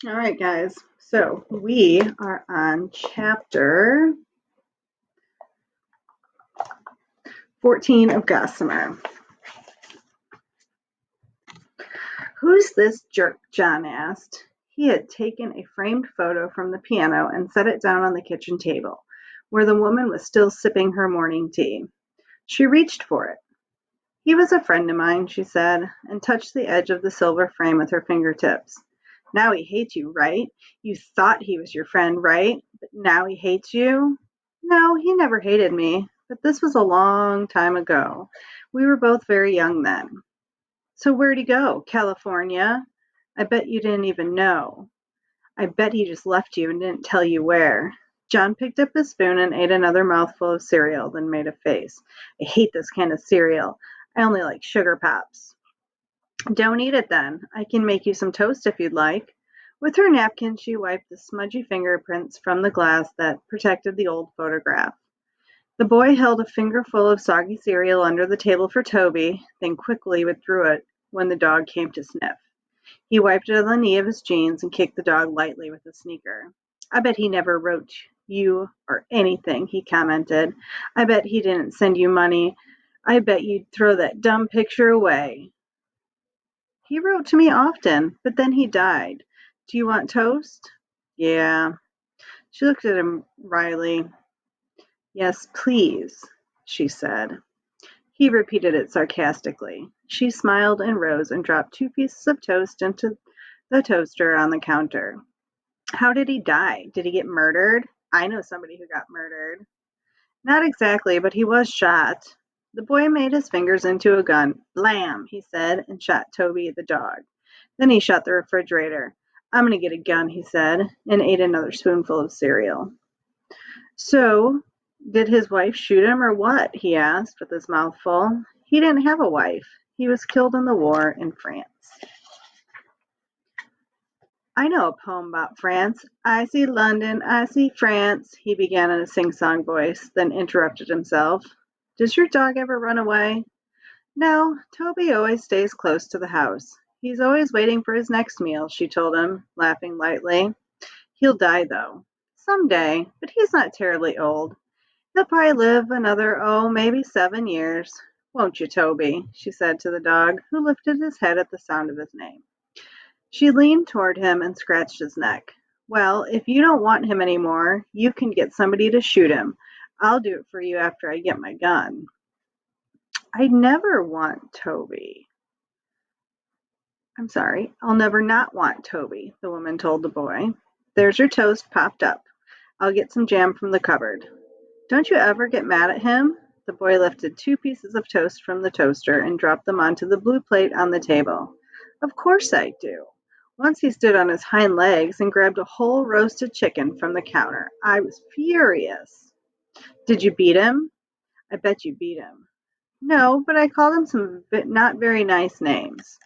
All right, guys. So we are on chapter 14 of Gossamer. Who's this jerk? John asked. He had taken a framed photo from the piano and set it down on the kitchen table, where the woman was still sipping her morning tea. She reached for it. He was a friend of mine, she said, and touched the edge of the silver frame with her fingertips. Now he hates you, right? You thought he was your friend, right? But now he hates you? No, he never hated me, but this was a long time ago. We were both very young then. So where'd he go? California? I bet you didn't even know. I bet he just left you and didn't tell you where. John picked up his spoon and ate another mouthful of cereal, then made a face. I hate this kind of cereal. I only like sugar pops. Don't eat it then. I can make you some toast if you'd like. With her napkin, she wiped the smudgy fingerprints from the glass that protected the old photograph. The boy held a fingerful of soggy cereal under the table for Toby, then quickly withdrew it when the dog came to sniff. He wiped it on the knee of his jeans and kicked the dog lightly with a sneaker. I bet he never wrote you or anything, he commented. I bet he didn't send you money. I bet you'd throw that dumb picture away. He wrote to me often, but then he died. Do you want toast? Yeah. She looked at him wryly. Yes, please, she said. He repeated it sarcastically. She smiled and rose and dropped two pieces of toast into the toaster on the counter. How did he die? Did he get murdered? I know somebody who got murdered. Not exactly, but he was shot. The boy made his fingers into a gun. Blam, he said, and shot Toby the dog. Then he shut the refrigerator. I'm going to get a gun, he said, and ate another spoonful of cereal. So, did his wife shoot him or what? He asked with his mouth full. He didn't have a wife. He was killed in the war in France. I know a poem about France. I see London, I see France, he began in a sing-song voice, then interrupted himself. Does your dog ever run away? No, Toby always stays close to the house. He's always waiting for his next meal, she told him, laughing lightly. He'll die, though. Some day, but he's not terribly old. He'll probably live another, maybe 7 years. Won't you, Toby? She said to the dog, who lifted his head at the sound of his name. She leaned toward him and scratched his neck. Well, if you don't want him any more, you can get somebody to shoot him. I'll do it for you after I get my gun. I never want Toby. I'm sorry, I'll never not want Toby, the woman told the boy. There's your toast popped up. I'll get some jam from the cupboard. Don't you ever get mad at him? The boy lifted two pieces of toast from the toaster and dropped them onto the blue plate on the table. Of course I do. Once he stood on his hind legs and grabbed a whole roasted chicken from the counter. I was furious. Did you beat him? I bet you beat him. No, but I called him some not very nice names,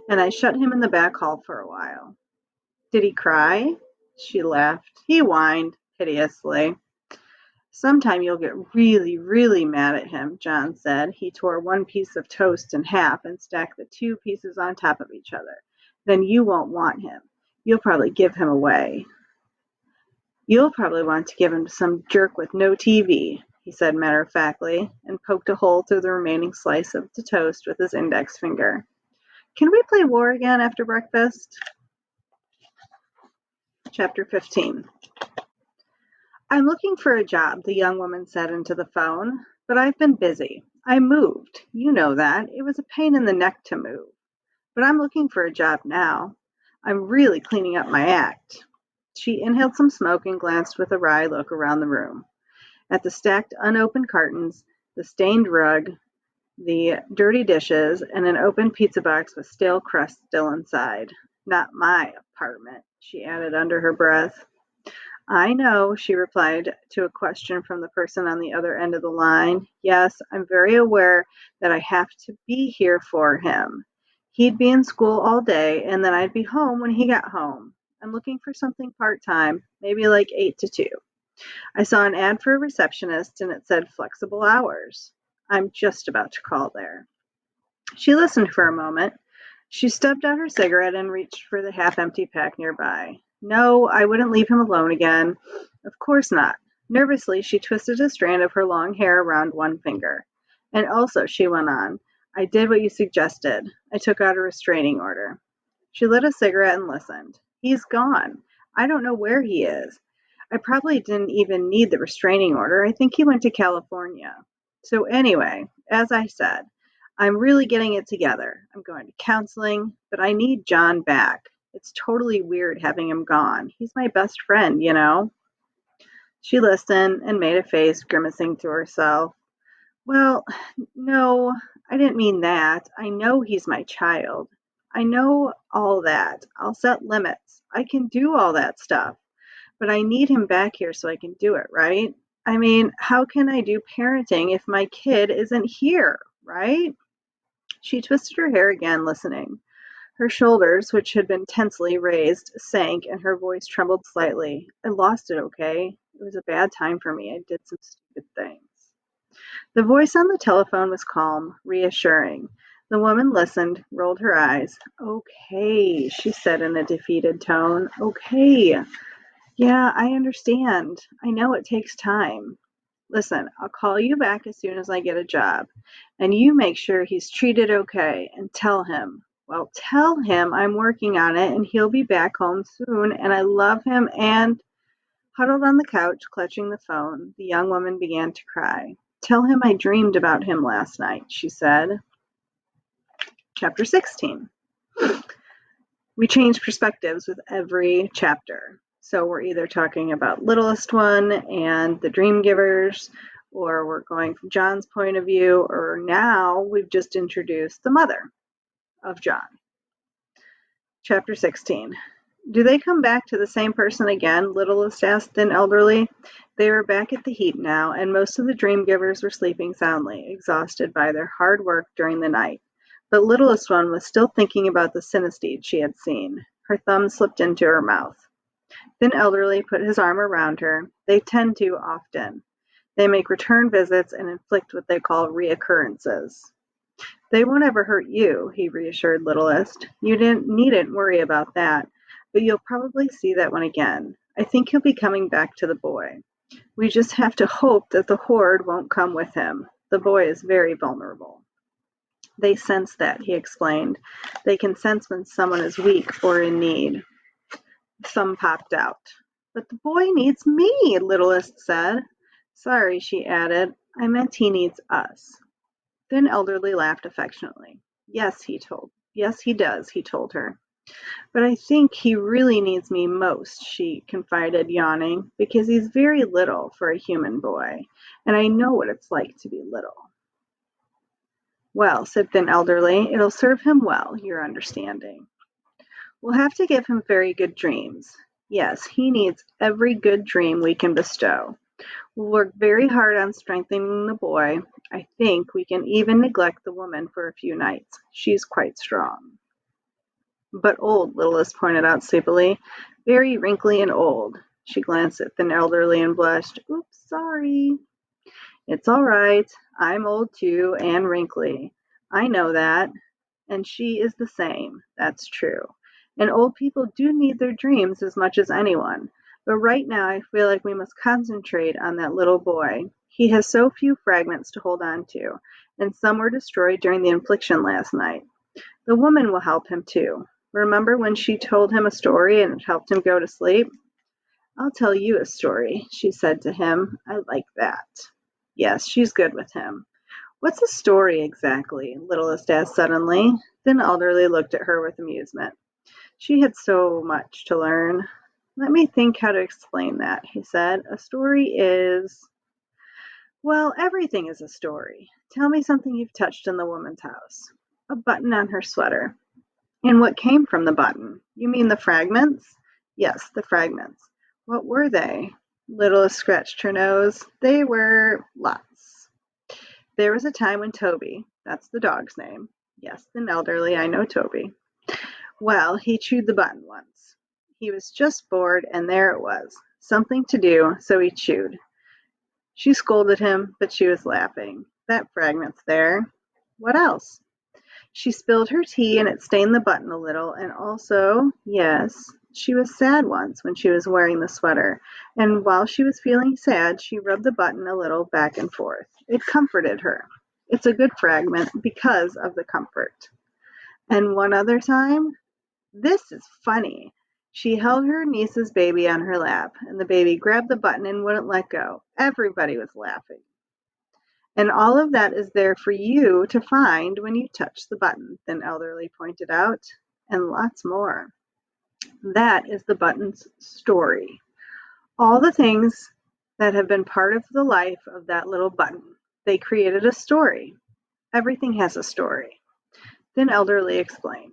and I shut him in the back hall for a while. Did he cry? She laughed. He whined piteously. Sometime you'll get really, really mad at him, John said. He tore one piece of toast in half and stacked the two pieces on top of each other. Then you won't want him. You'll probably give him away. You'll probably want to give him to some jerk with no TV, he said matter-of-factly, and poked a hole through the remaining slice of the toast with his index finger. Can we play war again after breakfast? Chapter 15. I'm looking for a job, the young woman said into the phone, but I've been busy. I moved. You know that. It was a pain in the neck to move. But I'm looking for a job now. I'm really cleaning up my act. She inhaled some smoke and glanced with a wry look around the room. At the stacked unopened cartons, the stained rug, the dirty dishes, and an open pizza box with stale crust still inside. Not my apartment, she added under her breath. I know, she replied to a question from the person on the other end of the line. Yes, I'm very aware that I have to be here for him. He'd be in school all day, and then I'd be home when he got home. I'm looking for something part-time, maybe like 8 to 2. I saw an ad for a receptionist, and it said flexible hours. I'm just about to call there. She listened for a moment. She stubbed out her cigarette and reached for the half-empty pack nearby. No, I wouldn't leave him alone again. Of course not. Nervously, she twisted a strand of her long hair around one finger. And also, she went on, I did what you suggested. I took out a restraining order. She lit a cigarette and listened. He's gone. I don't know where he is. I probably didn't even need the restraining order. I think he went to California. So, anyway, as I said, I'm really getting it together. I'm going to counseling, but I need John back. It's totally weird having him gone. He's my best friend, you know? She listened and made a face, grimacing to herself. Well, no, I didn't mean that. I know he's my child. I know all that. I'll set limits. I can do all that stuff. But I need him back here so I can do it, right? I mean, how can I do parenting if my kid isn't here, right? She twisted her hair again, listening. Her shoulders, which had been tensely raised, sank and her voice trembled slightly. I lost it, okay? It was a bad time for me. I did some stupid things. The voice on the telephone was calm, reassuring. The woman listened, rolled her eyes. Okay, she said in a defeated tone. Okay. Yeah, I understand. I know it takes time. Listen, I'll call you back as soon as I get a job. And you make sure he's treated okay and tell him I'm working on it and he'll be back home soon and I love him and huddled on the couch, clutching the phone, the young woman began to cry. Tell him I dreamed about him last night, she said. Chapter 16. We change perspectives with every chapter. So we're either talking about Littlest One and the Dream Givers, or we're going from John's point of view, or now we've just introduced the mother of John. Chapter 16. Do they come back to the same person again? Littlest asked an elderly. They were back at the heap now, and most of the dream givers were sleeping soundly, exhausted by their hard work during the night. But Littlest One was still thinking about the synesthete she had seen. Her thumb slipped into her mouth. Then Elderly put his arm around her. They tend to often. They make return visits and inflict what they call reoccurrences. They won't ever hurt you, he reassured Littlest. You needn't worry about that, but you'll probably see that one again. I think he'll be coming back to the boy. We just have to hope that the horde won't come with him. The boy is very vulnerable. They sense that, he explained. They can sense when someone is weak or in need. Thumb popped out. But the boy needs me, Littlest said. Sorry, she added. I meant he needs us. Then Elderly laughed affectionately. Yes, he does, he told her. But I think he really needs me most, she confided, yawning, because he's very little for a human boy, and I know what it's like to be little. Well, said Thin Elderly, it'll serve him well, your understanding. We'll have to give him very good dreams. Yes, he needs every good dream we can bestow. We'll work very hard on strengthening the boy. I think we can even neglect the woman for a few nights. She's quite strong. But old, Littlest pointed out sleepily. Very wrinkly and old. She glanced at Thin Elderly and blushed. Oops, sorry. It's all right. I'm old too, and wrinkly. I know that. And she is the same. That's true. And old people do need their dreams as much as anyone. But right now I feel like we must concentrate on that little boy. He has so few fragments to hold on to, and some were destroyed during the infliction last night. The woman will help him too. Remember when she told him a story and it helped him go to sleep? I'll tell you a story, she said to him. I like that. Yes, she's good with him. What's a story exactly? Littlest asked suddenly. Then Elderly looked at her with amusement. She had so much to learn. Let me think how to explain that, he said. A story is... Well, everything is a story. Tell me something you've touched in the woman's house. A button on her sweater. And what came from the button? You mean the fragments? Yes, the fragments. What were they? Littlest scratched her nose. They were lots. There was a time when Toby, that's the dog's name. Yes, Thin Elderly, I know Toby. Well, he chewed the button once. He was just bored, and there it was. Something to do, so he chewed. She scolded him, but she was laughing. That fragment's there. What else? She spilled her tea and it stained the button a little, and also, yes, she was sad once when she was wearing the sweater, and while she was feeling sad, she rubbed the button a little back and forth. It comforted her. It's a good fragment because of the comfort. And one other time, this is funny. She held her niece's baby on her lap, and the baby grabbed the button and wouldn't let go. Everybody was laughing. And all of that is there for you to find when you touch the button, then Elderly pointed out, and lots more. That is the button's story. All the things that have been part of the life of that little button. They created a story. Everything has a story. Then Elderly explained.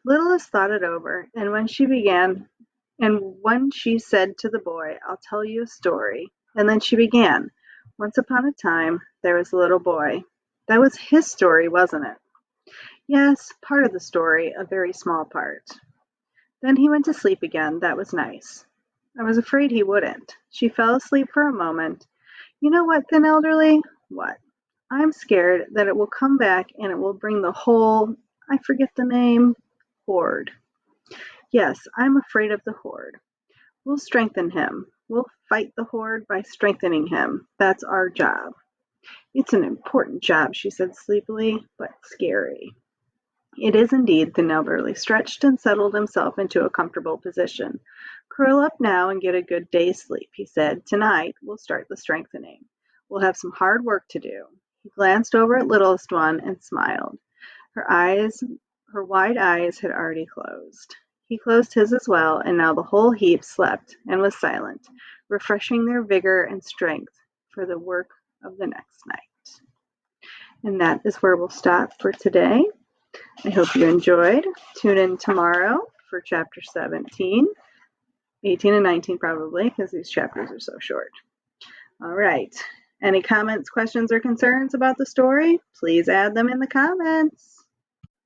Littlest thought it over, and when she said to the boy, I'll tell you a story, and then she began, once upon a time, there was a little boy. That was his story, wasn't it? Yes, part of the story, a very small part. Then he went to sleep again, that was nice. I was afraid he wouldn't. She fell asleep for a moment. You know what, then, Elderly? What? I'm scared that it will come back and it will bring the whole, I forget the name, horde. Yes, I'm afraid of the horde. We'll strengthen him. We'll fight the horde by strengthening him. That's our job. It's an important job, she said sleepily, but scary. It is indeed, the Elderly stretched and settled himself into a comfortable position. Curl up now and get a good day's sleep, he said. Tonight we'll start the strengthening. We'll have some hard work to do. He glanced over at Littlest One and smiled. Her wide eyes had already closed. He closed his as well, and now the whole heap slept and was silent, refreshing their vigor and strength for the work of the next night. And that is where we'll stop for today. I hope you enjoyed. Tune in tomorrow for chapter 17, 18 and 19 probably, because these chapters are so short. All right. Any comments, questions, or concerns about the story? Please add them in the comments.